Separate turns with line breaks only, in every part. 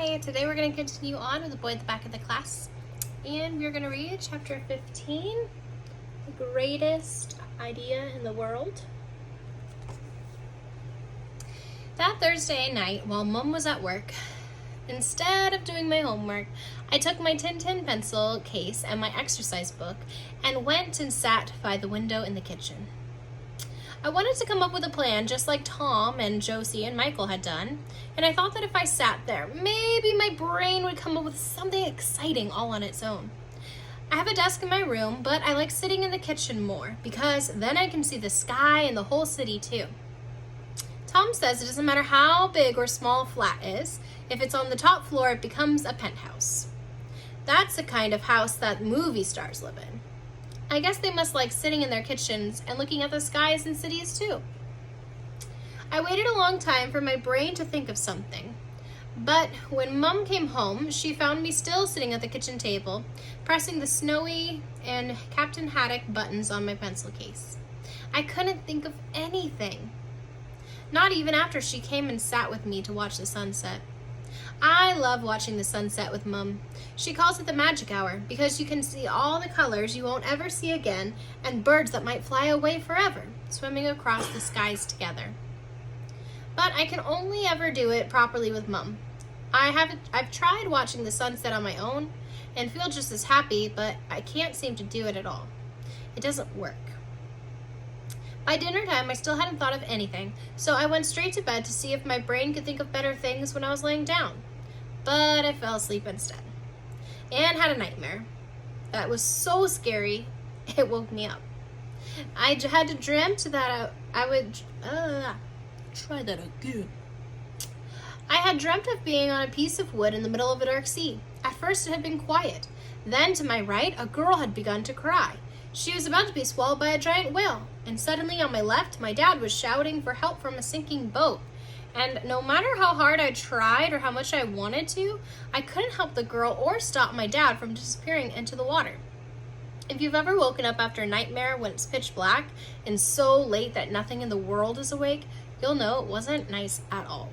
Hi, today we're going to continue on with The Boy at the Back of the Class, and we're going to read chapter 15, The Greatest Idea in the World. That Thursday night, while Mom was at work, instead of doing my homework, I took my Tintin pencil case and my exercise book and went and sat by the window in the kitchen. I wanted to come up with a plan just like Tom and Josie and Michael had done, and I thought that if I sat there, maybe my brain would come up with something exciting all on its own. I have a desk in my room, but I like sitting in the kitchen more because then I can see the sky and the whole city too. Tom says it doesn't matter how big or small a flat is, if it's on the top floor, it becomes a penthouse. That's the kind of house that movie stars live in. I guess they must like sitting in their kitchens and looking at the skies and cities too. I waited a long time for my brain to think of something. But when Mom came home, she found me still sitting at the kitchen table, pressing the Snowy and Captain Haddock buttons on my pencil case. I couldn't think of anything. Not even after she came and sat with me to watch the sunset. I love watching the sunset with Mom. She calls it the magic hour because you can see all the colors you won't ever see again and birds that might fly away forever, swimming across the skies together. But I can only ever do it properly with Mom. I've tried watching the sunset on my own and feel just as happy, but I can't seem to do it at all. It doesn't work. By dinner time, I still hadn't thought of anything, so I went straight to bed to see if my brain could think of better things when I was laying down. But I fell asleep instead and had a nightmare that was so scary it woke me up. I had dreamt that I would try that again. I had dreamt of being on a piece of wood in the middle of a dark sea. At first it had been quiet. Then to my right, a girl had begun to cry. She was about to be swallowed by a giant whale, and suddenly on my left, my dad was shouting for help from a sinking boat. And no matter how hard I tried or how much I wanted to, I couldn't help the girl or stop my dad from disappearing into the water. If you've ever woken up after a nightmare when it's pitch black and so late that nothing in the world is awake, you'll know it wasn't nice at all.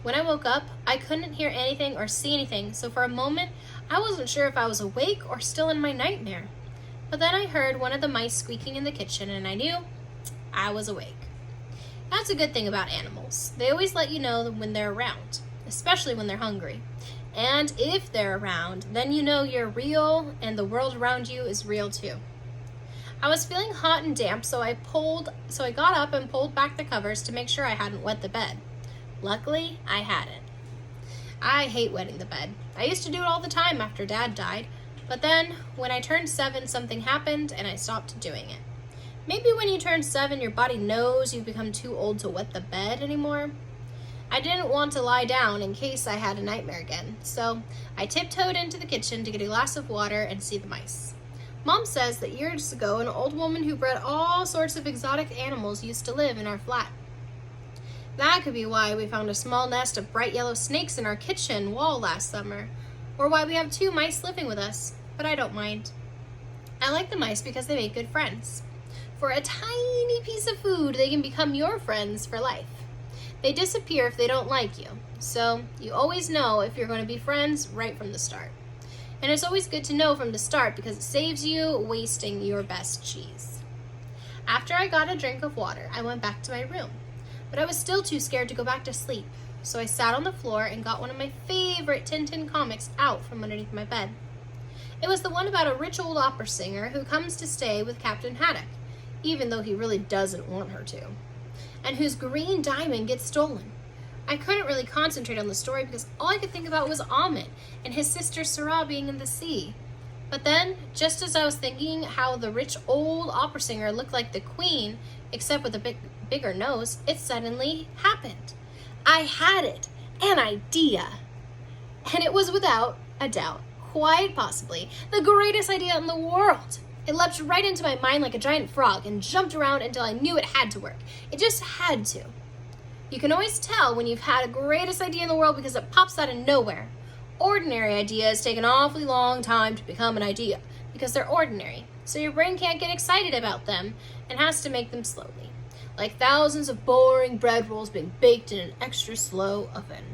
When I woke up, I couldn't hear anything or see anything, so for a moment, I wasn't sure if I was awake or still in my nightmare. But then I heard one of the mice squeaking in the kitchen and I knew I was awake. That's a good thing about animals. They always let you know when they're around, especially when they're hungry. And if they're around, then you know you're real and the world around you is real too. I was feeling hot and damp, so I got up and pulled back the covers to make sure I hadn't wet the bed. Luckily, I hadn't. I hate wetting the bed. I used to do it all the time after Dad died. But then, when I turned 7, something happened and I stopped doing it. Maybe when you turn 7, your body knows you've become too old to wet the bed anymore. I didn't want to lie down in case I had a nightmare again, so I tiptoed into the kitchen to get a glass of water and see the mice. Mom says that years ago, an old woman who bred all sorts of exotic animals used to live in our flat. That could be why we found a small nest of bright yellow snakes in our kitchen wall last summer, or why we have 2 mice living with us. But I don't mind. I like the mice because they make good friends. For a tiny piece of food, they can become your friends for life. They disappear if they don't like you, so you always know if you're going to be friends right from the start. And it's always good to know from the start because it saves you wasting your best cheese. After I got a drink of water, I went back to my room, but I was still too scared to go back to sleep, so I sat on the floor and got one of my favorite Tintin comics out from underneath my bed. It was the one about a rich old opera singer who comes to stay with Captain Haddock, even though he really doesn't want her to, and whose green diamond gets stolen. I couldn't really concentrate on the story because all I could think about was Ahmed and his sister Sarah being in the sea. But then, just as I was thinking how the rich old opera singer looked like the queen, except with a bigger nose, it suddenly happened. I had it, an idea, and it was without a doubt, quite possibly, the greatest idea in the world. It leapt right into my mind like a giant frog and jumped around until I knew it had to work. It just had to. You can always tell when you've had a greatest idea in the world because it pops out of nowhere. Ordinary ideas take an awfully long time to become an idea because they're ordinary, so your brain can't get excited about them and has to make them slowly, like thousands of boring bread rolls being baked in an extra slow oven.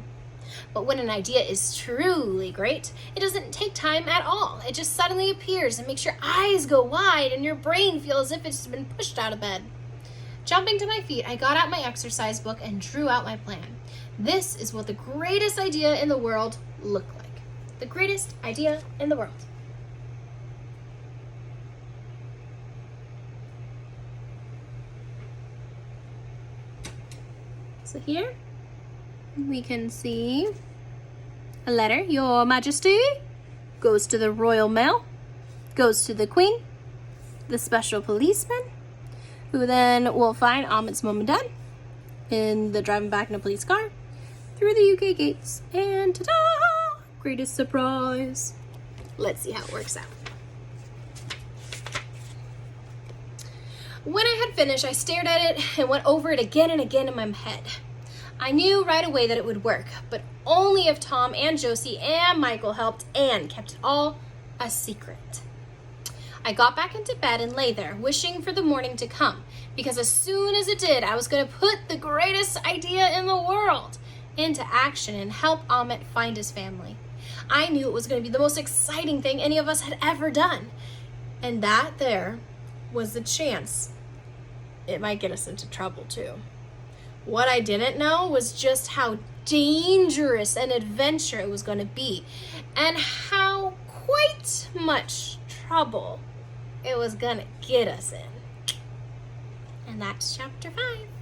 But when an idea is truly great, it doesn't take time at all. It just suddenly appears and makes your eyes go wide and your brain feel as if it's been pushed out of bed. Jumping to my feet, I got out my exercise book and drew out my plan. This is what the greatest idea in the world looked like. The greatest idea in the world. So here we can see a letter. Your Majesty goes to the Royal Mail, goes to the Queen, the special policeman, who then will find Amit's mom and dad in the driving back in a police car through the UK gates. And ta-da! Greatest surprise. Let's see how it works out. When I had finished, I stared at it and went over it again and again in my head. I knew right away that it would work, but only if Tom and Josie and Michael helped and kept it all a secret. I got back into bed and lay there, wishing for the morning to come, because as soon as it did, I was going to put the greatest idea in the world into action and help Amit find his family. I knew it was going to be the most exciting thing any of us had ever done. And that there was the chance it might get us into trouble too. What I didn't know was just how dangerous an adventure it was going to be and how quite much trouble it was going to get us in. And that's chapter 5.